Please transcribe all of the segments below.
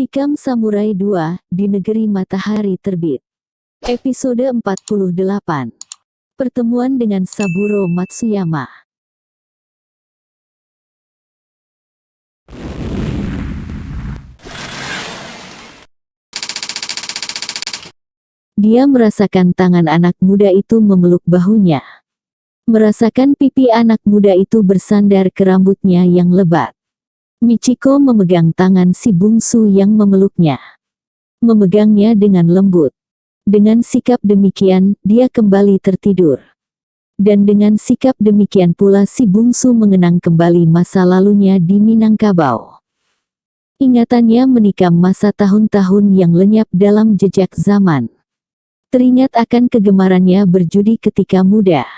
Tikam Samurai 2 di Negeri Matahari Terbit. Episode 48. Pertemuan dengan Saburo Matsuyama. Dia merasakan tangan anak muda itu memeluk bahunya. Merasakan pipi anak muda itu bersandar ke rambutnya yang lebat. Michiko memegang tangan si bungsu yang memeluknya. Memegangnya dengan lembut. Dengan sikap demikian, dia kembali tertidur. Dan dengan sikap demikian pula si bungsu mengenang kembali masa lalunya di Minangkabau. Ingatannya menikam masa tahun-tahun yang lenyap dalam jejak zaman. Teringat akan kegemarannya berjudi ketika muda.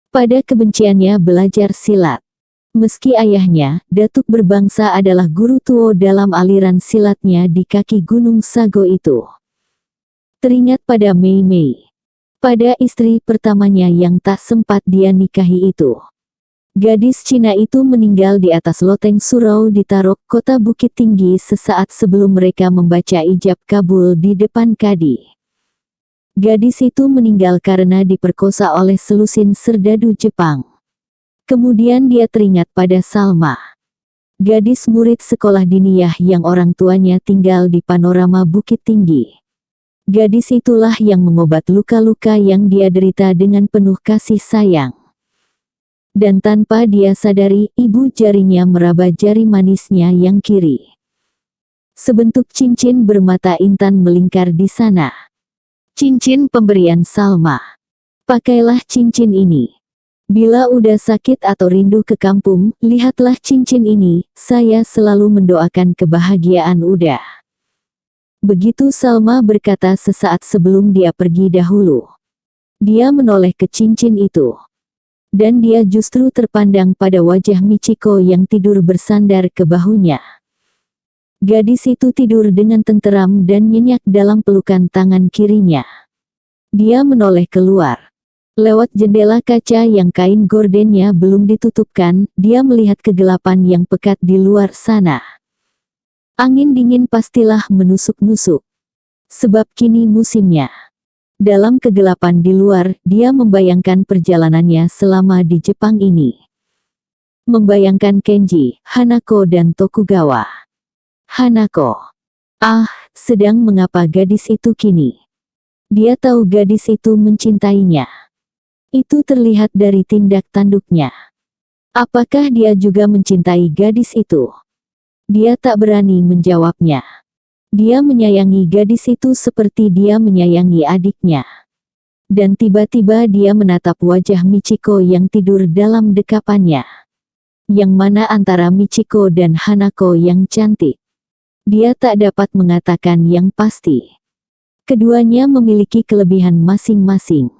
Pada kebenciannya belajar silat. Meski ayahnya, Datuk Berbangsa adalah guru Tuo dalam aliran silatnya di kaki Gunung Sago itu. Teringat pada Mei Mei. Pada istri pertamanya yang tak sempat dia nikahi itu. Gadis Cina itu meninggal di atas loteng surau di Tarok, kota Bukit Tinggi sesaat sebelum mereka membaca ijab kabul di depan kadi. Gadis itu meninggal karena diperkosa oleh selusin serdadu Jepang. Kemudian dia teringat pada Salma. Gadis murid sekolah diniyah yang orang tuanya tinggal di panorama Bukit Tinggi. Gadis itulah yang mengobat luka-luka yang dia derita dengan penuh kasih sayang. Dan tanpa dia sadari, ibu jarinya meraba jari manisnya yang kiri. Sebentuk cincin bermata intan melingkar di sana. Cincin pemberian Salma. Pakailah cincin ini. Bila udah sakit atau rindu ke kampung, lihatlah cincin ini, saya selalu mendoakan kebahagiaan Uda. Begitu Salma berkata sesaat sebelum dia pergi dahulu. Dia menoleh ke cincin itu. Dan dia justru terpandang pada wajah Michiko yang tidur bersandar ke bahunya. Gadis itu tidur dengan tenteram dan nyenyak dalam pelukan tangan kirinya. Dia menoleh keluar. Lewat jendela kaca yang kain gordennya belum ditutupkan, dia melihat kegelapan yang pekat di luar sana. Angin dingin pastilah menusuk-nusuk. Sebab kini musimnya. Dalam kegelapan di luar, dia membayangkan perjalanannya selama di Jepang ini. Membayangkan Kenji, Hanako dan Tokugawa. Hanako. Sedang mengapa gadis itu kini? Dia tahu gadis itu mencintainya. Itu terlihat dari tindak tanduknya. Apakah dia juga mencintai gadis itu? Dia tak berani menjawabnya. Dia menyayangi gadis itu seperti dia menyayangi adiknya. Dan tiba-tiba dia menatap wajah Michiko yang tidur dalam dekapannya. Yang mana antara Michiko dan Hanako yang cantik? Dia tak dapat mengatakan yang pasti. Keduanya memiliki kelebihan masing-masing.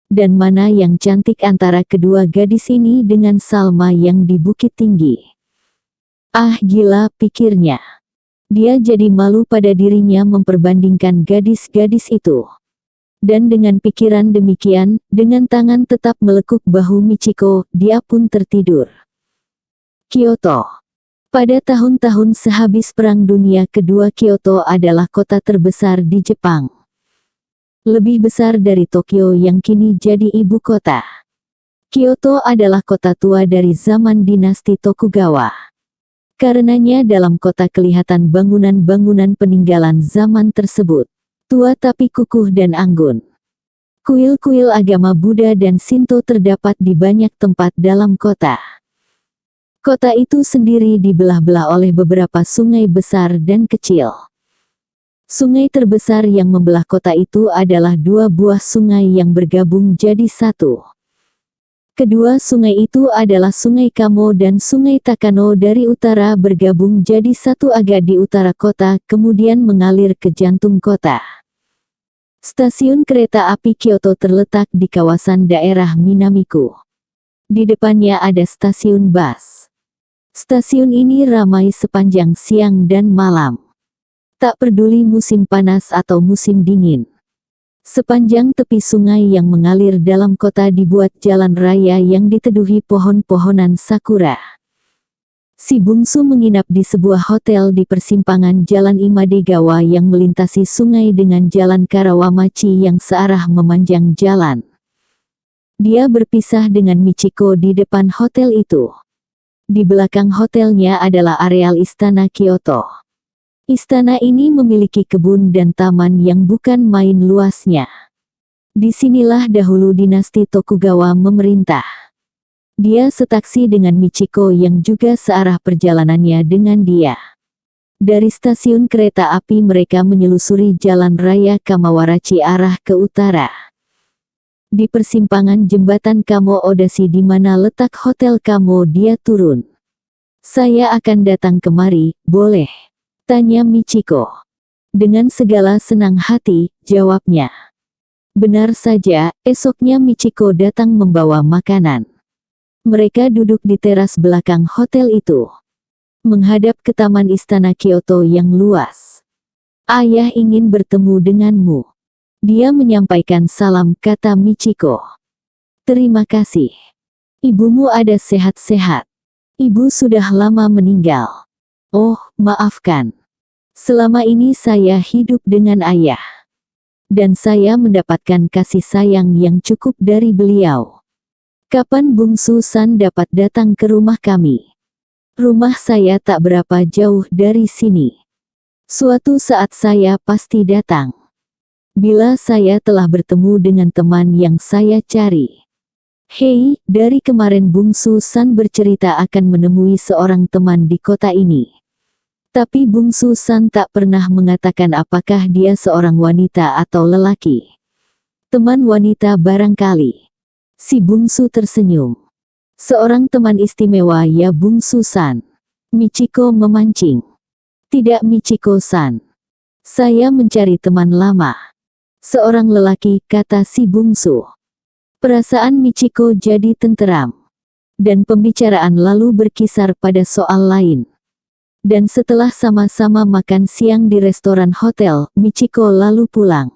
Dan mana yang cantik antara kedua gadis ini dengan Salma yang di Bukit Tinggi? Gila, pikirnya. Dia jadi malu pada dirinya memperbandingkan gadis-gadis itu. Dan dengan pikiran demikian, dengan tangan tetap melekuk bahu Michiko, dia pun tertidur. Kyoto. Pada tahun-tahun sehabis Perang Dunia Kedua, Kyoto adalah kota terbesar di Jepang. Lebih besar dari Tokyo yang kini jadi ibu kota. Kyoto adalah kota tua dari zaman dinasti Tokugawa. Karenanya dalam kota kelihatan bangunan-bangunan peninggalan zaman tersebut. Tua tapi kukuh dan anggun. Kuil-kuil agama Buddha dan Shinto terdapat di banyak tempat dalam kota. Kota itu sendiri dibelah-belah oleh beberapa sungai besar dan kecil. Sungai terbesar yang membelah kota itu adalah dua buah sungai yang bergabung jadi satu. Kedua sungai itu adalah Sungai Kamo dan Sungai Takano dari utara bergabung jadi satu agak di utara kota, kemudian mengalir ke jantung kota. Stasiun kereta api Kyoto terletak di kawasan daerah Minamiku. Di depannya ada stasiun bus. Stasiun ini ramai sepanjang siang dan malam. Tak peduli musim panas atau musim dingin. Sepanjang tepi sungai yang mengalir dalam kota dibuat jalan raya yang diteduhi pohon-pohonan sakura. Si bungsu menginap di sebuah hotel di persimpangan Jalan Imadegawa yang melintasi sungai dengan Jalan Karawamachi yang searah memanjang jalan. Dia berpisah dengan Michiko di depan hotel itu. Di belakang hotelnya adalah areal Istana Kyoto. Istana ini memiliki kebun dan taman yang bukan main luasnya. Disinilah dahulu dinasti Tokugawa memerintah. Dia setaksi dengan Michiko yang juga searah perjalanannya dengan dia. Dari stasiun kereta api mereka menyelusuri jalan raya Kamawarachi arah ke utara. Di persimpangan jembatan Kamo Odashi di mana letak hotel Kamo dia turun. "Saya akan datang kemari, boleh?" tanya Michiko. Dengan segala senang hati, jawabnya. Benar saja, esoknya Michiko datang membawa makanan. Mereka duduk di teras belakang hotel itu, menghadap ke taman istana Kyoto yang luas. "Ayah ingin bertemu denganmu." Dia menyampaikan salam, kata Michiko. "Terima kasih. Ibumu ada sehat-sehat?" "Ibu sudah lama meninggal." "Oh, maafkan. Selama ini saya hidup dengan ayah. Dan saya mendapatkan kasih sayang yang cukup dari beliau. Kapan Bungsu San dapat datang ke rumah kami? Rumah saya tak berapa jauh dari sini. Suatu saat saya pasti datang. Bila saya telah bertemu dengan teman yang saya cari." "Hei, dari kemarin Bungsu San bercerita akan menemui seorang teman di kota ini. Tapi Bungsu San tak pernah mengatakan apakah dia seorang wanita atau lelaki." "Teman wanita barangkali." Si bungsu tersenyum. "Seorang teman istimewa ya Bungsu San." Michiko memancing. "Tidak Michiko-san. Saya mencari teman lama." "Seorang lelaki," kata si bungsu. Perasaan Michiko jadi tenteram. Dan pembicaraan lalu berkisar pada soal lain. Dan setelah sama-sama makan siang di restoran hotel, Michiko lalu pulang.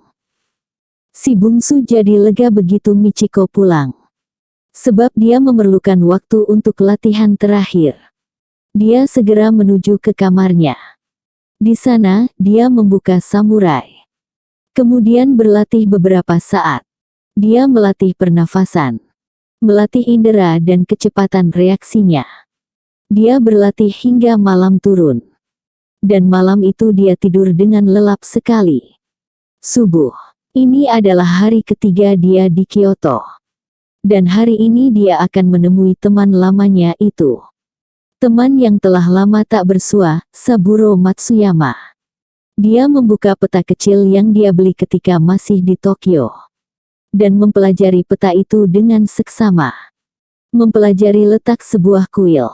Si bungsu jadi lega begitu Michiko pulang. Sebab dia memerlukan waktu untuk latihan terakhir. Dia segera menuju ke kamarnya. Di sana, dia membuka samurai. Kemudian berlatih beberapa saat. Dia melatih pernafasan, melatih indera dan kecepatan reaksinya. Dia berlatih hingga malam turun. Dan malam itu dia tidur dengan lelap sekali. Subuh. Ini adalah hari ketiga dia di Kyoto. Dan hari ini dia akan menemui teman lamanya itu. Teman yang telah lama tak bersua, Saburo Matsuyama. Dia membuka peta kecil yang dia beli ketika masih di Tokyo. Dan mempelajari peta itu dengan seksama. Mempelajari letak sebuah kuil.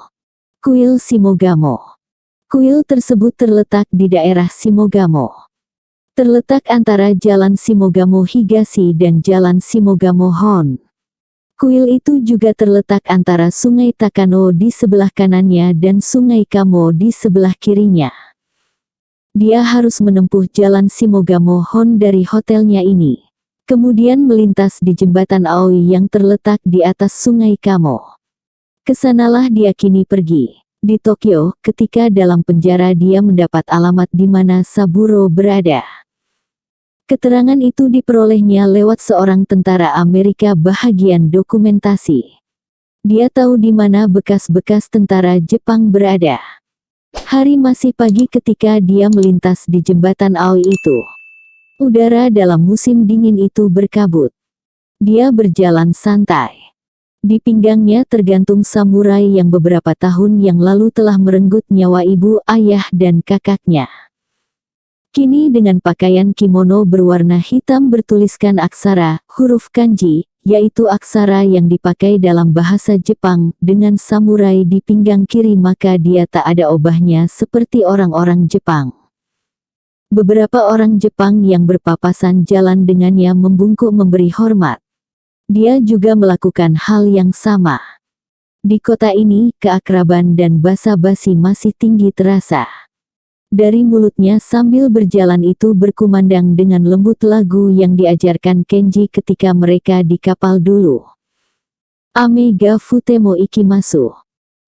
Kuil Shimogamo. Kuil tersebut terletak di daerah Shimogamo. Terletak antara Jalan Shimogamo Higashi dan Jalan Shimogamo Hon. Kuil itu juga terletak antara Sungai Takano di sebelah kanannya dan Sungai Kamo di sebelah kirinya. Dia harus menempuh Jalan Shimogamo Hon dari hotelnya ini. Kemudian melintas di jembatan Aoi yang terletak di atas Sungai Kamo. Kesanalah dia kini pergi. Di Tokyo, ketika dalam penjara dia mendapat alamat di mana Saburo berada. Keterangan itu diperolehnya lewat seorang tentara Amerika bahagian dokumentasi. Dia tahu di mana bekas-bekas tentara Jepang berada. Hari masih pagi ketika dia melintas di jembatan Aoi itu. Udara dalam musim dingin itu berkabut. Dia berjalan santai. Di pinggangnya tergantung samurai yang beberapa tahun yang lalu telah merenggut nyawa ibu, ayah dan kakaknya. Kini dengan pakaian kimono berwarna hitam bertuliskan aksara, huruf kanji, yaitu aksara yang dipakai dalam bahasa Jepang, dengan samurai di pinggang kiri maka dia tak ada obahnya seperti orang-orang Jepang. Beberapa orang Jepang yang berpapasan jalan dengannya membungkuk memberi hormat. Dia juga melakukan hal yang sama. Di kota ini, keakraban dan basa-basi masih tinggi terasa. Dari mulutnya sambil berjalan itu berkumandang dengan lembut lagu yang diajarkan Kenji ketika mereka di kapal dulu. "Ame ga futemo ikimasu.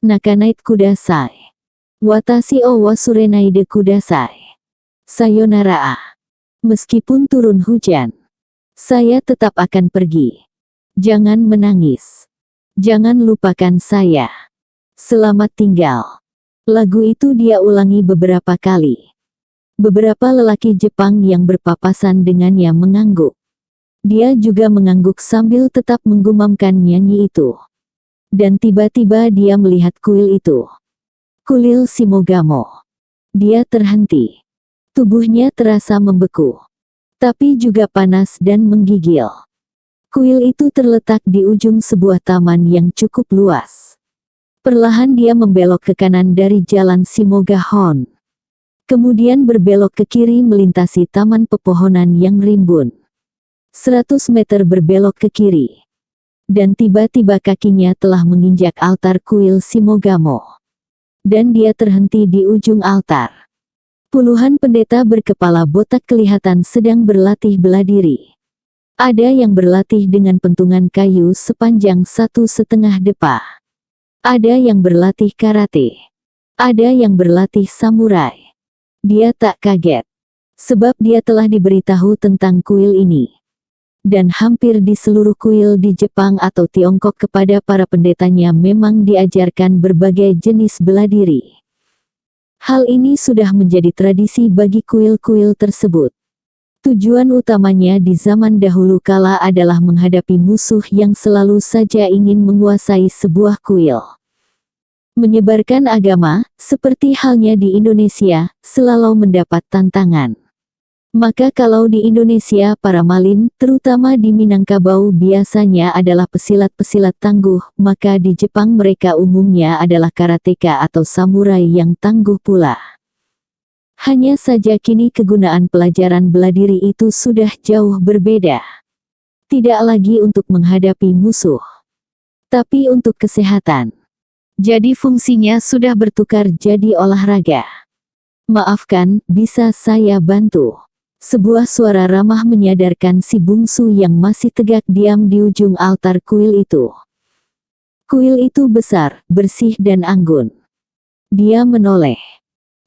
Nakanait kudasai." Watashi o wasurenai de kudasai. Sayonara. Meskipun turun hujan, saya tetap akan pergi. Jangan menangis. Jangan lupakan saya. Selamat tinggal. Lagu itu dia ulangi beberapa kali. Beberapa lelaki Jepang yang berpapasan dengannya mengangguk. Dia juga mengangguk sambil tetap menggumamkan nyanyi itu. Dan tiba-tiba dia melihat kuil itu. Kuil Shimogamo. Dia terhenti. Tubuhnya terasa membeku. Tapi juga panas dan menggigil. Kuil itu terletak di ujung sebuah taman yang cukup luas. Perlahan dia membelok ke kanan dari jalan Shimogahon. Kemudian berbelok ke kiri melintasi taman pepohonan yang rimbun. 100 meter berbelok ke kiri. Dan tiba-tiba kakinya telah menginjak altar kuil Shimogamo. Dan dia terhenti di ujung altar. Puluhan pendeta berkepala botak kelihatan sedang berlatih bela diri. Ada yang berlatih dengan pentungan kayu sepanjang 1,5 depa. Ada yang berlatih karate. Ada yang berlatih samurai. Dia tak kaget. Sebab dia telah diberitahu tentang kuil ini. Dan hampir di seluruh kuil di Jepang atau Tiongkok kepada para pendetanya memang diajarkan berbagai jenis bela diri. Hal ini sudah menjadi tradisi bagi kuil-kuil tersebut. Tujuan utamanya di zaman dahulu kala adalah menghadapi musuh yang selalu saja ingin menguasai sebuah kuil. Menyebarkan agama, seperti halnya di Indonesia, selalu mendapat tantangan. Maka kalau di Indonesia para malin, terutama di Minangkabau biasanya adalah pesilat-pesilat tangguh, maka di Jepang mereka umumnya adalah karateka atau samurai yang tangguh pula. Hanya saja kini kegunaan pelajaran bela diri itu sudah jauh berbeda. Tidak lagi untuk menghadapi musuh, tapi untuk kesehatan. Jadi fungsinya sudah bertukar jadi olahraga. Maafkan, bisa saya bantu? Sebuah suara ramah menyadarkan si bungsu yang masih tegak diam di ujung altar kuil itu. Kuil itu besar, bersih dan anggun. Dia menoleh.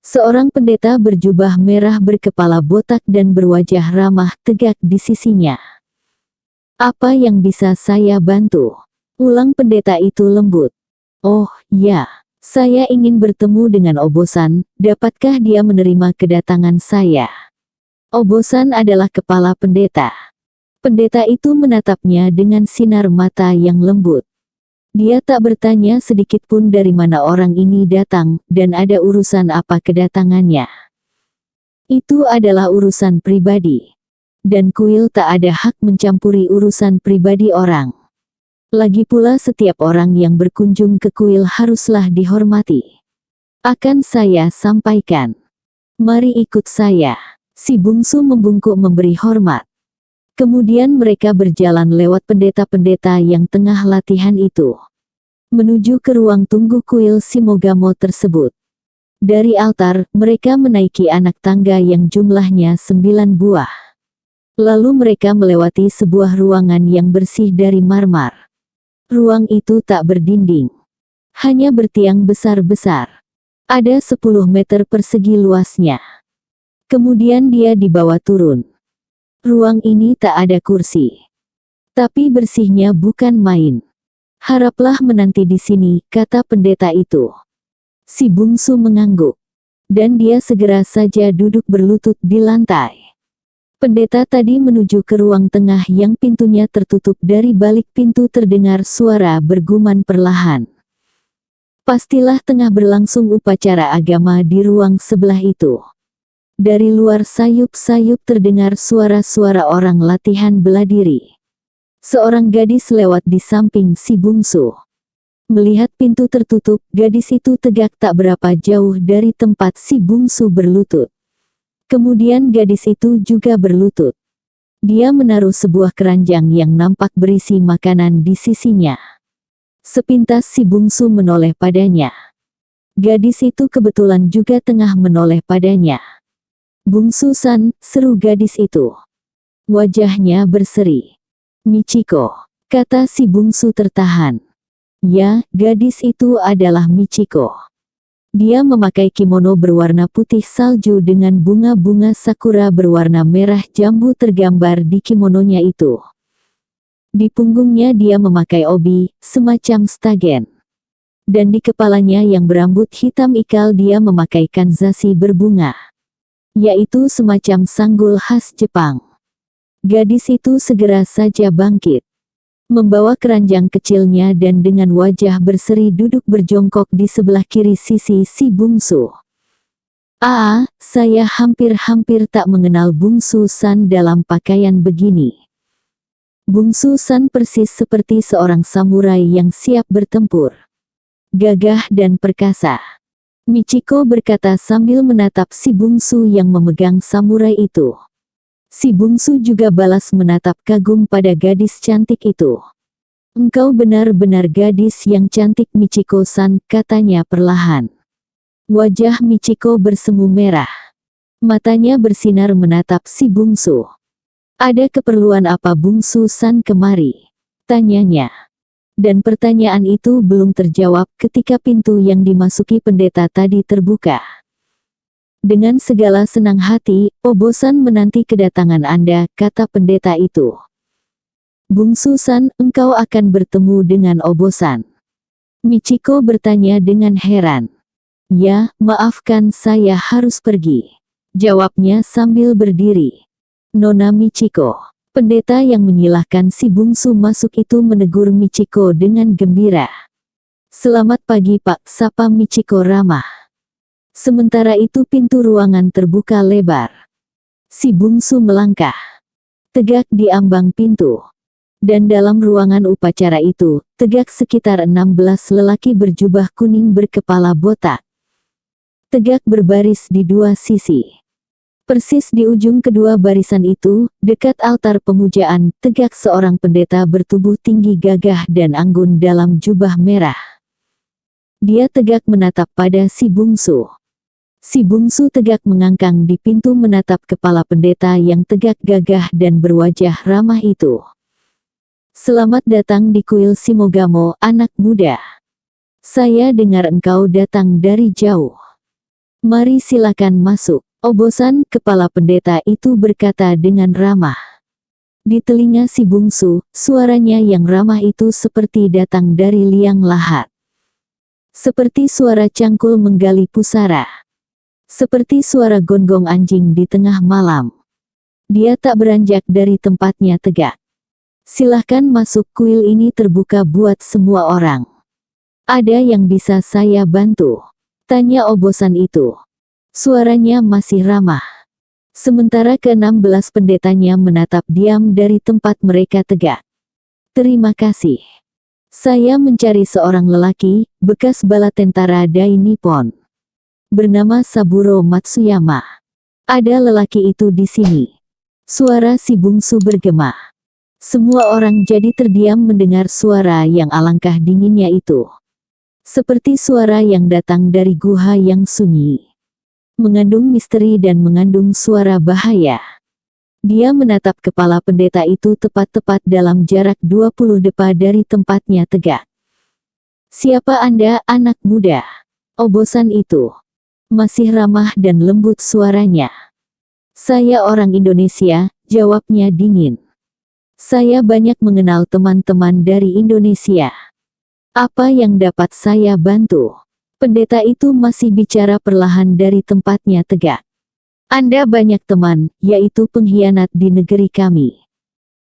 Seorang pendeta berjubah merah berkepala botak dan berwajah ramah tegak di sisinya. Apa yang bisa saya bantu? Ulang pendeta itu lembut. Oh, ya. Saya ingin bertemu dengan Obosan, dapatkah dia menerima kedatangan saya? Obosan adalah kepala pendeta. Pendeta itu menatapnya dengan sinar mata yang lembut. Dia tak bertanya sedikit pun dari mana orang ini datang, dan ada urusan apa kedatangannya. Itu adalah urusan pribadi. Dan kuil tak ada hak mencampuri urusan pribadi orang. Lagi pula setiap orang yang berkunjung ke kuil haruslah dihormati. Akan saya sampaikan. Mari ikut saya. Si bungsu membungkuk memberi hormat. Kemudian mereka berjalan lewat pendeta-pendeta yang tengah latihan itu. Menuju ke ruang tunggu kuil Shimogamo tersebut. Dari altar, mereka menaiki anak tangga yang jumlahnya 9 buah. Lalu mereka melewati sebuah ruangan yang bersih dari marmer. Ruang itu tak berdinding. Hanya bertiang besar-besar. Ada 10 meter persegi luasnya. Kemudian dia dibawa turun. Ruang ini tak ada kursi. Tapi bersihnya bukan main. Haraplah menanti di sini, kata pendeta itu. Si bungsu mengangguk. Dan dia segera saja duduk berlutut di lantai. Pendeta tadi menuju ke ruang tengah yang pintunya tertutup. Dari balik pintu terdengar suara bergumam perlahan. Pastilah tengah berlangsung upacara agama di ruang sebelah itu. Dari luar sayup-sayup terdengar suara-suara orang latihan bela diri. Seorang gadis lewat di samping si bungsu. Melihat pintu tertutup, gadis itu tegak tak berapa jauh dari tempat si bungsu berlutut. Kemudian gadis itu juga berlutut. Dia menaruh sebuah keranjang yang nampak berisi makanan di sisinya. Sepintas si bungsu menoleh padanya. Gadis itu kebetulan juga tengah menoleh padanya. Bungsu-san, seru gadis itu. Wajahnya berseri. Michiko, kata si bungsu tertahan. Ya, gadis itu adalah Michiko. Dia memakai kimono berwarna putih salju dengan bunga-bunga sakura berwarna merah jambu tergambar di kimononya itu. Di punggungnya dia memakai obi, semacam stagen. Dan di kepalanya yang berambut hitam ikal dia memakai kanzashi berbunga, yaitu semacam sanggul khas Jepang. Gadis itu segera saja bangkit, membawa keranjang kecilnya dan dengan wajah berseri duduk berjongkok di sebelah kiri sisi si bungsu. Saya hampir-hampir tak mengenal Bungsu San dalam pakaian begini. Bungsu San persis seperti seorang samurai yang siap bertempur, gagah dan perkasa. Michiko berkata sambil menatap si bungsu yang memegang samurai itu. Si bungsu juga balas menatap kagum pada gadis cantik itu. Engkau benar-benar gadis yang cantik Michiko-san, katanya perlahan. Wajah Michiko bersemu merah. Matanya bersinar menatap si bungsu. Ada keperluan apa Bungsu San kemari? Tanyanya. Dan pertanyaan itu belum terjawab ketika pintu yang dimasuki pendeta tadi terbuka. Dengan segala senang hati, Obosan menanti kedatangan Anda, kata pendeta itu. Bungsu San, engkau akan bertemu dengan Obosan. Michiko bertanya dengan heran. Ya, maafkan saya harus pergi, jawabnya sambil berdiri. Nona Michiko. Pendeta yang menyilahkan si bungsu masuk itu menegur Michiko dengan gembira. Selamat pagi Pak, sapa Michiko ramah. Sementara itu pintu ruangan terbuka lebar. Si bungsu melangkah tegak di ambang pintu. Dan dalam ruangan upacara itu, tegak sekitar 16 lelaki berjubah kuning berkepala botak. Tegak berbaris di dua sisi. Persis di ujung kedua barisan itu, dekat altar pemujaan, tegak seorang pendeta bertubuh tinggi gagah dan anggun dalam jubah merah. Dia tegak menatap pada si bungsu. Si bungsu tegak mengangkang di pintu menatap kepala pendeta yang tegak gagah dan berwajah ramah itu. Selamat datang di kuil Shimogamo, anak muda. Saya dengar engkau datang dari jauh. Mari silakan masuk. Obosan, kepala pendeta itu berkata dengan ramah. Di telinga si bungsu, suaranya yang ramah itu seperti datang dari liang lahat. Seperti suara cangkul menggali pusara. Seperti suara gonggong anjing di tengah malam. Dia tak beranjak dari tempatnya tegak. Silahkan masuk, kuil ini terbuka buat semua orang. Ada yang bisa saya bantu? Tanya Obosan itu. Suaranya masih ramah. Sementara ke-16 pendetanya menatap diam dari tempat mereka tegak. Terima kasih. Saya mencari seorang lelaki, bekas bala tentara Dai Nippon. Bernama Saburo Matsuyama. Ada lelaki itu di sini. Suara si bungsu bergema. Semua orang jadi terdiam mendengar suara yang alangkah dinginnya itu. Seperti suara yang datang dari guha yang sunyi. Mengandung misteri dan mengandung suara bahaya. Dia menatap kepala pendeta itu tepat-tepat dalam jarak 20 depa dari tempatnya tegak. Siapa Anda, anak muda? Obosan itu. Masih ramah dan lembut suaranya. Saya orang Indonesia, jawabnya dingin. Saya banyak mengenal teman-teman dari Indonesia. Apa yang dapat saya bantu? Pendeta itu masih bicara perlahan dari tempatnya tegak. Anda banyak teman, yaitu pengkhianat di negeri kami.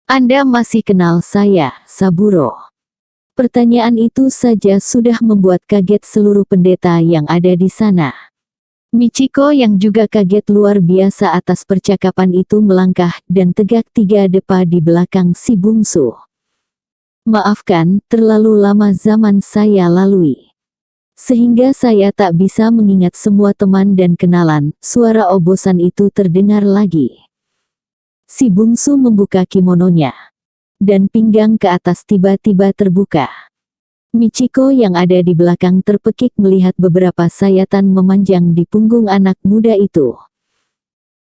Anda masih kenal saya, Saburo? Pertanyaan itu saja sudah membuat kaget seluruh pendeta yang ada di sana. Michiko yang juga kaget luar biasa atas percakapan itu melangkah dan tegak 3 depa di belakang si bungsu. Maafkan, terlalu lama zaman saya lalui. Sehingga saya tak bisa mengingat semua teman dan kenalan, suara Obosan itu terdengar lagi. Si bungsu membuka kimononya. Dan pinggang ke atas tiba-tiba terbuka. Michiko yang ada di belakang terpekik melihat beberapa sayatan memanjang di punggung anak muda itu.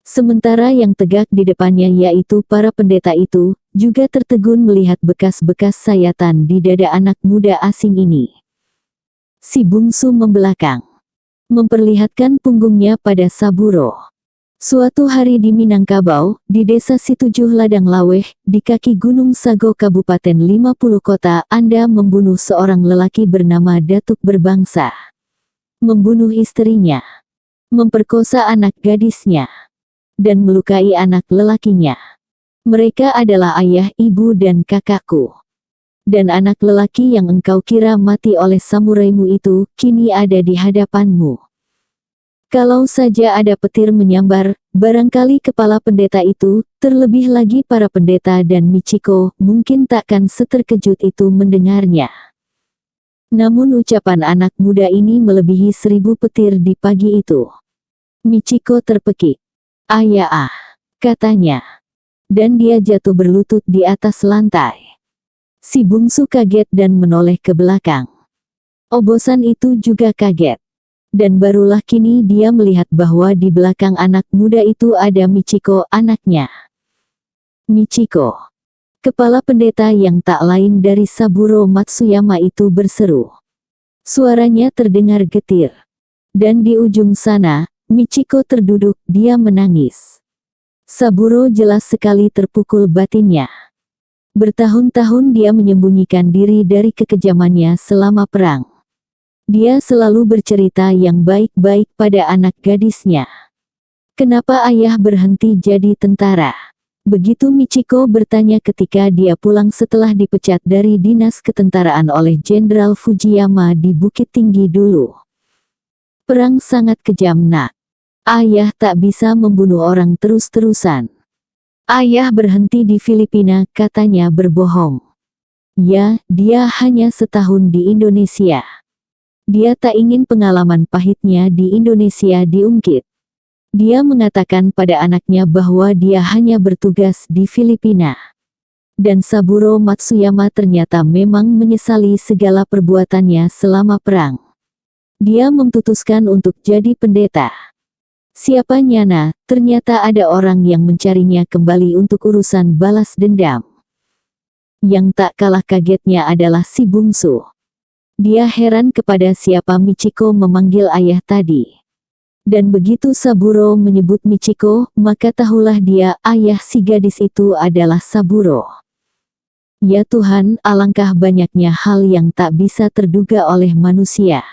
Sementara yang tegak di depannya yaitu para pendeta itu, juga tertegun melihat bekas-bekas sayatan di dada anak muda asing ini. Si bungsu membelakang. memperlihatkan punggungnya pada Saburo. Suatu hari di Minangkabau, di desa Situjuh Ladang Laweh, di kaki Gunung Sago Kabupaten 50 Kota, Anda membunuh seorang lelaki bernama Datuk Berbangsa. Membunuh istrinya, memperkosa anak gadisnya, dan melukai anak lelakinya. Mereka adalah ayah, ibu dan kakakku. Dan anak lelaki yang engkau kira mati oleh samuraimu itu, kini ada di hadapanmu. Kalau saja ada petir menyambar, barangkali kepala pendeta itu, terlebih lagi para pendeta dan Michiko, mungkin takkan seterkejut itu mendengarnya. Namun ucapan anak muda ini melebihi 1000 petir di pagi itu. Michiko terpekik. "Ayah," katanya. Dan dia jatuh berlutut di atas lantai. Si bungsu kaget dan menoleh ke belakang. Obosan itu juga kaget. Dan barulah kini dia melihat bahwa di belakang anak muda itu ada Michiko, anaknya. "Michiko!" Kepala pendeta yang tak lain dari Saburo Matsuyama itu berseru. Suaranya terdengar getir. Dan di ujung sana, Michiko terduduk, dia menangis. Saburo jelas sekali terpukul batinnya. Bertahun-tahun dia menyembunyikan diri dari kekejamannya selama perang. Dia selalu bercerita yang baik-baik pada anak gadisnya. "Kenapa ayah berhenti jadi tentara?" Begitu Michiko bertanya ketika dia pulang setelah dipecat dari dinas ketentaraan oleh Jenderal Fujiyama di Bukit Tinggi dulu. "Perang sangat kejam, nak. Ayah tak bisa membunuh orang terus-terusan. Ayah berhenti di Filipina," katanya berbohong. "Ya, dia hanya setahun di Indonesia. Dia tak ingin pengalaman pahitnya di Indonesia diungkit. Dia mengatakan pada anaknya bahwa dia hanya bertugas di Filipina." Dan Saburo Matsuyama ternyata memang menyesali segala perbuatannya selama perang. Dia memutuskan untuk jadi pendeta. Siapa nyana, ternyata ada orang yang mencarinya kembali untuk urusan balas dendam. Yang tak kalah kagetnya adalah si bungsu. Dia heran kepada siapa Michiko memanggil ayah tadi. Dan begitu Saburo menyebut Michiko, maka tahulah dia, ayah si gadis itu adalah Saburo. Ya Tuhan, alangkah banyaknya hal yang tak bisa terduga oleh manusia.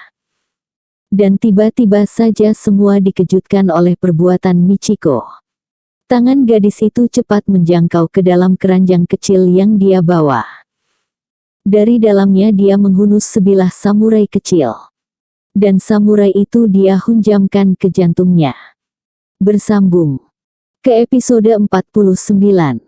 Dan tiba-tiba saja semua dikejutkan oleh perbuatan Michiko. Tangan gadis itu cepat menjangkau ke dalam keranjang kecil yang dia bawa. Dari dalamnya dia menghunus sebilah samurai kecil. Dan samurai itu dia hunjamkan ke jantungnya. Bersambung ke episode 49.